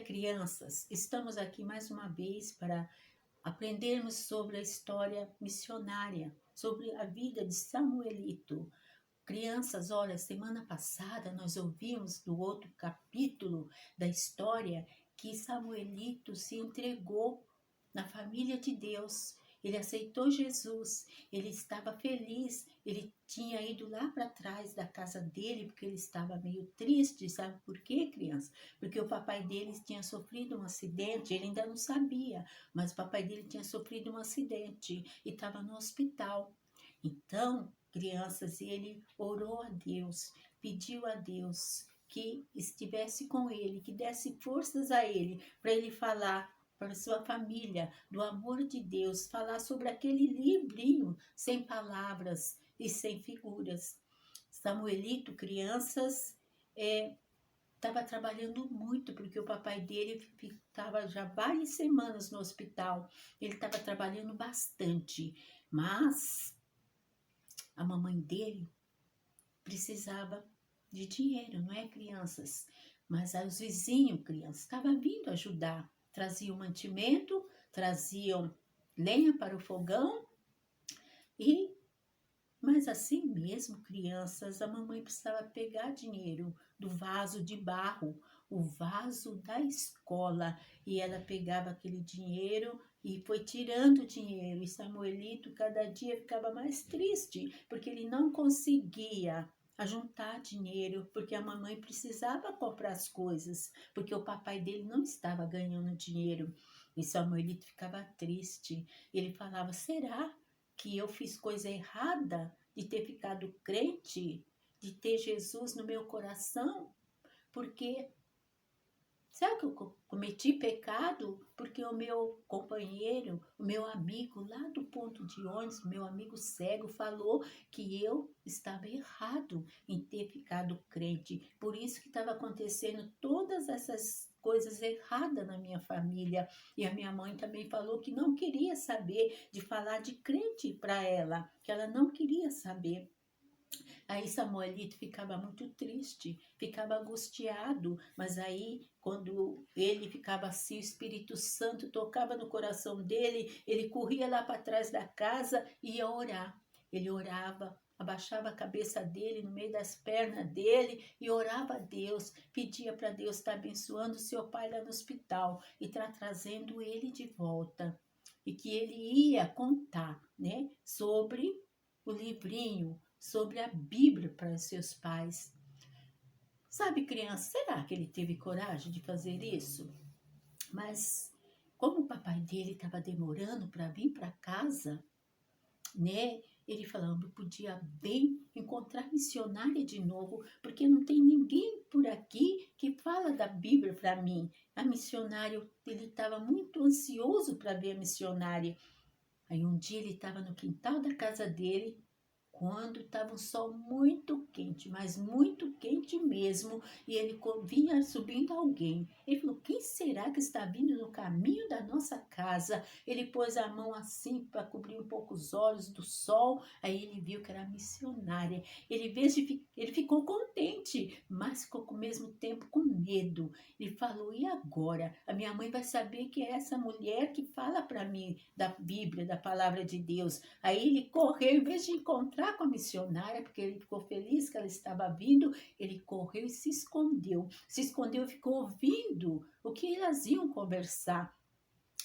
crianças, estamos aqui mais uma vez para aprendermos sobre a história missionária, sobre a vida de Samuelito. Crianças, olha, semana passada nós ouvimos do outro capítulo da história que Samuelito se entregou na família de Deus. Ele aceitou Jesus, ele estava feliz, ele tinha ido lá para trás da casa dele porque ele estava meio triste, sabe por quê, criança? Porque o papai dele tinha sofrido um acidente, ele ainda não sabia, mas o papai dele tinha sofrido um acidente e estava no hospital. Então, crianças, ele orou a Deus, pediu a Deus que estivesse com ele, que desse forças a ele, para ele falar para sua família do amor de Deus, falar sobre aquele livrinho sem palavras e sem figuras. Samuelito, crianças, estava trabalhando muito, porque o papai dele ficava já várias semanas no hospital. Ele estava trabalhando bastante, mas a mamãe dele precisava de dinheiro, não é, crianças? Mas os vizinhos, crianças, estavam vindo ajudar. Traziam mantimento, traziam lenha para o fogão e... Mas assim mesmo, crianças, a mamãe precisava pegar dinheiro do vaso de barro, o vaso da escola, e ela pegava aquele dinheiro e foi tirando o dinheiro. E Samuelito cada dia ficava mais triste, porque ele não conseguia ajuntar dinheiro, porque a mamãe precisava comprar as coisas, porque o papai dele não estava ganhando dinheiro. E Samuelito ficava triste. Ele falava: será que eu fiz coisa errada de ter ficado crente, de ter Jesus no meu coração? Porque será que eu cometi pecado? Porque o meu companheiro, o meu amigo lá do ponto de ônibus, meu amigo cego, falou que eu estava errado em ter ficado crente. Por isso que estava acontecendo todas essas coisas erradas na minha família. E a minha mãe também falou que não queria saber de falar de crente para ela, que ela não queria saber. Aí Samuelito ficava muito triste, ficava angustiado, mas aí quando ele ficava assim, o Espírito Santo tocava no coração dele, ele corria lá para trás da casa e ia orar. Ele orava, abaixava a cabeça dele no meio das pernas dele e orava a Deus, pedia para Deus estar abençoando seu pai lá no hospital e estar trazendo ele de volta. E que ele ia contar, né, sobre o livrinho, sobre a Bíblia para os seus pais. Sabe, criança, será que ele teve coragem de fazer isso? Mas como o papai dele estava demorando para vir para casa, né? Ele falando, eu podia bem encontrar missionária de novo, porque não tem ninguém por aqui que fala da Bíblia para mim. A missionária, ele estava muito ansioso para ver a missionária. Aí um dia ele estava no quintal da casa dele, quando estava um sol muito quente, mas muito quente mesmo, e ele vinha subindo alguém. Ele falou, quem será que está vindo no caminho da nossa casa? Ele pôs a mão assim para cobrir um pouco os olhos do sol, aí ele viu que era a missionária. Ele ficou contente, mas ficou ao mesmo tempo com medo. Ele falou, e agora? A minha mãe vai saber que é essa mulher que fala para mim da Bíblia, da palavra de Deus. Aí ele correu, em vez de encontrar com a missionária, porque ele ficou feliz que ela estava vindo, ele correu e se escondeu. Se escondeu e ficou ouvindo o que elas iam conversar.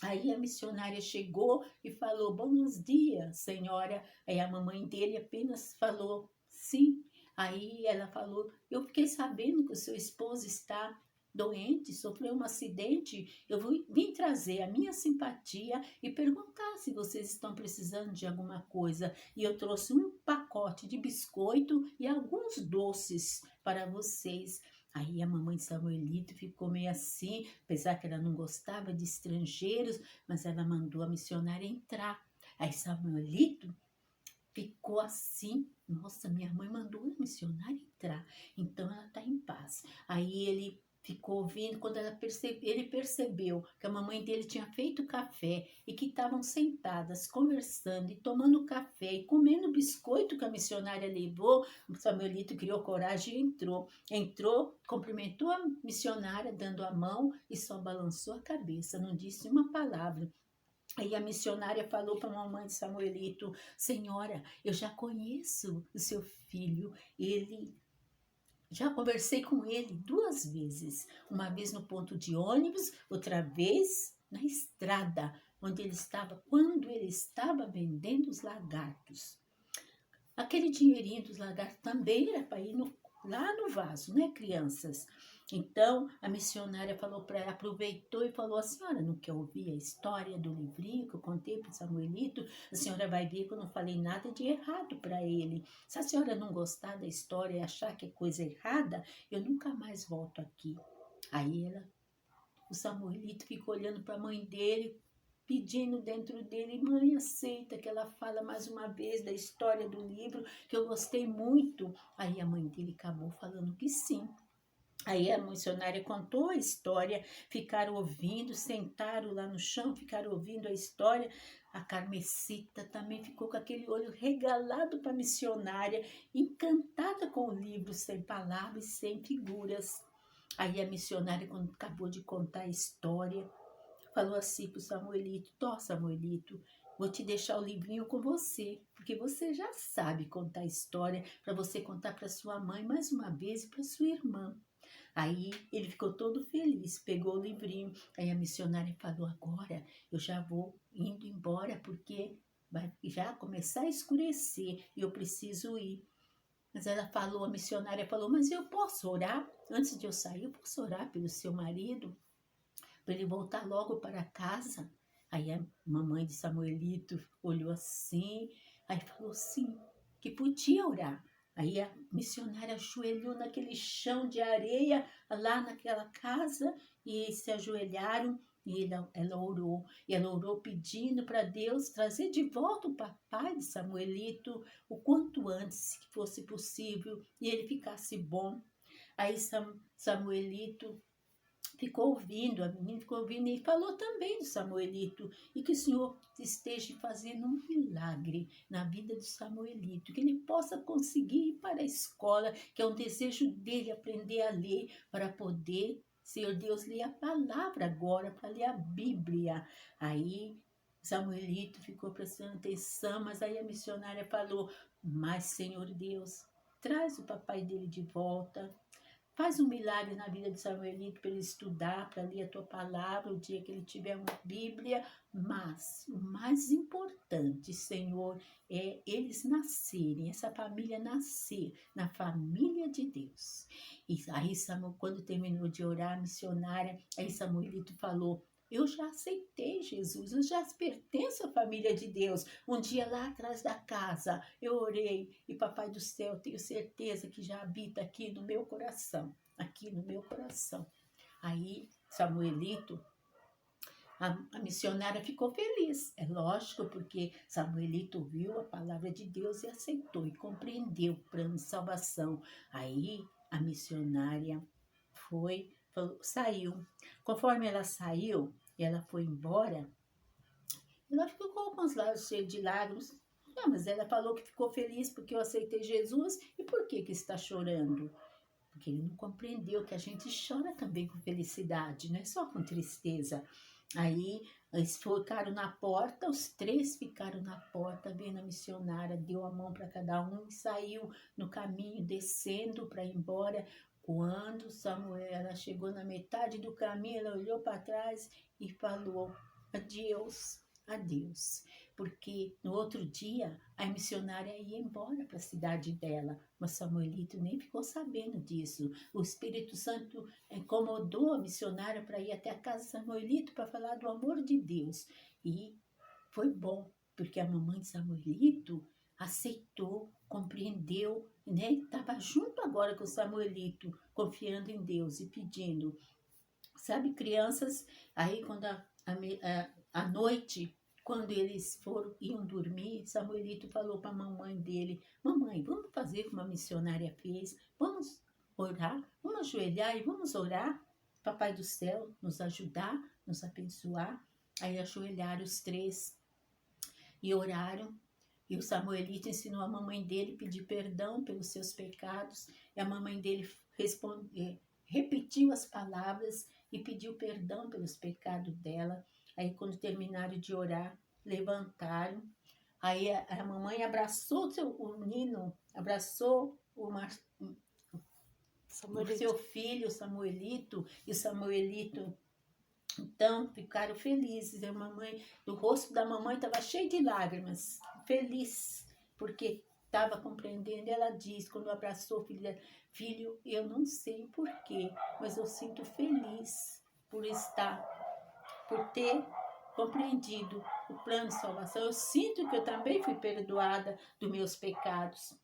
Aí a missionária chegou e falou, bons dias, senhora. Aí a mamãe dele apenas falou, sim. Aí ela falou, eu fiquei sabendo que o seu esposo está doente, sofreu um acidente, eu vim trazer a minha simpatia e perguntar se vocês estão precisando de alguma coisa. E eu trouxe um pacote de biscoito e alguns doces para vocês. Aí a mamãe de Samuelito ficou meio assim, apesar que ela não gostava de estrangeiros, mas ela mandou a missionária entrar. Aí Samuelito ficou assim, nossa, minha mãe mandou a missionária entrar, então ela está em paz. Aí ele ficou ouvindo. Quando ele percebeu que a mamãe dele tinha feito café e que estavam sentadas conversando e tomando café e comendo o biscoito que a missionária levou, o Samuelito criou coragem e entrou, cumprimentou a missionária dando a mão e só balançou a cabeça, não disse uma palavra. Aí a missionária falou para a mamãe de Samuelito: Senhora, eu já conheço o seu filho, ele já conversei com ele 2 vezes, uma vez no ponto de ônibus, outra vez na estrada, quando ele estava vendendo os lagartos. Aquele dinheirinho dos lagartos também era para ir lá no vaso, né, crianças? Então, a missionária falou para ela, aproveitou e falou: a senhora não quer ouvir a história do livrinho que eu contei para o Samuelito? A senhora vai ver que eu não falei nada de errado para ele. Se a senhora não gostar da história e achar que é coisa errada, eu nunca mais volto aqui. Aí o Samuelito ficou olhando para a mãe dele, pedindo dentro dele: mãe, aceita que ela fala mais uma vez da história do livro, que eu gostei muito. Aí a mãe dele acabou falando que sim. Aí a missionária contou a história, ficaram ouvindo, sentaram lá no chão, ficaram ouvindo a história. A Carmesita também ficou com aquele olho regalado para a missionária, encantada com o livro, sem palavras, sem figuras. Aí a missionária, quando acabou de contar a história, falou assim para o Samuelito: Tó, Samuelito, vou te deixar o livrinho com você, porque você já sabe contar a história, para você contar para sua mãe mais uma vez e para sua irmã. Aí ele ficou todo feliz, pegou o livrinho. Aí a missionária falou: agora eu já vou indo embora, porque vai já começar a escurecer e eu preciso ir. Mas a missionária falou: mas eu posso orar? Antes de eu sair, eu posso orar pelo seu marido, para ele voltar logo para casa? Aí a mamãe de Samuelito olhou assim, aí falou sim, que podia orar. Aí a missionária ajoelhou naquele chão de areia, lá naquela casa, e se ajoelharam, e ela orou. E ela orou pedindo para Deus trazer de volta o papai de Samuelito o quanto antes que fosse possível, e ele ficasse bom. Aí Samuelito ficou ouvindo, a menina ficou ouvindo e falou também do Samuelito, e que o Senhor esteja fazendo um milagre na vida do Samuelito, que ele possa conseguir ir para a escola, que é um desejo dele aprender a ler, para poder, Senhor Deus, ler a palavra agora, para ler a Bíblia. Aí Samuelito ficou prestando atenção, mas aí a missionária falou: mas Senhor Deus, traz o papai dele de volta. Faz um milagre na vida de Samuelito para ele estudar, para ler a tua palavra o dia que ele tiver uma Bíblia. Mas o mais importante, Senhor, é eles nascerem, essa família nascer na família de Deus. E aí, Samuel, quando terminou de orar, a missionária, aí Samuelito falou: eu já aceitei Jesus, eu já pertenço à família de Deus. Um dia lá atrás da casa, eu orei e Papai do Céu, tenho certeza que já habita aqui no meu coração, aqui no meu coração. Aí, Samuelito, a missionária ficou feliz, é lógico, porque Samuelito ouviu a palavra de Deus e aceitou e compreendeu o plano de salvação. Aí, a missionária saiu. Conforme ela saiu, ela foi embora, ela ficou com os lábios cheios de lágrimas. Não, mas ela falou que ficou feliz porque eu aceitei Jesus. E por que está chorando? Porque ele não compreendeu que a gente chora também com felicidade, não é só com tristeza. Aí eles ficaram na porta, os 3 ficaram na porta, vendo a missionária, deu a mão para cada um e saiu no caminho, descendo para ir embora. Quando ela chegou na metade do caminho, ela olhou para trás e falou: adeus, adeus. Porque no outro dia a missionária ia embora para a cidade dela, mas Samuelito nem ficou sabendo disso. O Espírito Santo incomodou a missionária para ir até a casa de Samuelito para falar do amor de Deus. E foi bom, porque a mamãe de Samuelito aceitou, compreendeu, né? Estava junto agora com o Samuelito, confiando em Deus e pedindo. Sabe, crianças, aí quando à noite, quando eles iam dormir, Samuelito falou para a mamãe dele: mamãe, vamos fazer como a missionária fez, vamos orar, vamos ajoelhar e vamos orar. Papai do céu nos ajudar, nos abençoar. Aí ajoelharam os três e oraram. E o Samuelito ensinou a mamãe dele a pedir perdão pelos seus pecados. E a mamãe dele repetiu as palavras e pediu perdão pelos pecados dela. Aí quando terminaram de orar, levantaram. Aí a mamãe abraçou o Nino, abraçou o seu filho, o Samuelito, e o Samuelito, então, ficaram felizes. A mamãe, o rosto da mamãe estava cheio de lágrimas, feliz, porque estava compreendendo. Ela diz, quando abraçou o filho dela, filho, eu não sei porquê, mas eu sinto feliz por ter compreendido o plano de salvação. Eu sinto que eu também fui perdoada dos meus pecados.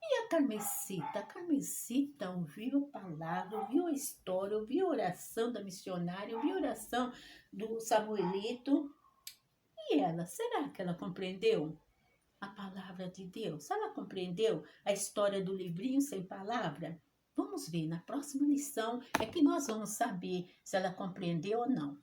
E a Carmesita ouviu a palavra, ouviu a história, ouviu a oração da missionária, ouviu a oração do Samuelito. E ela, será que ela compreendeu a palavra de Deus? Ela compreendeu a história do livrinho sem palavra? Vamos ver, na próxima lição é que nós vamos saber se ela compreendeu ou não.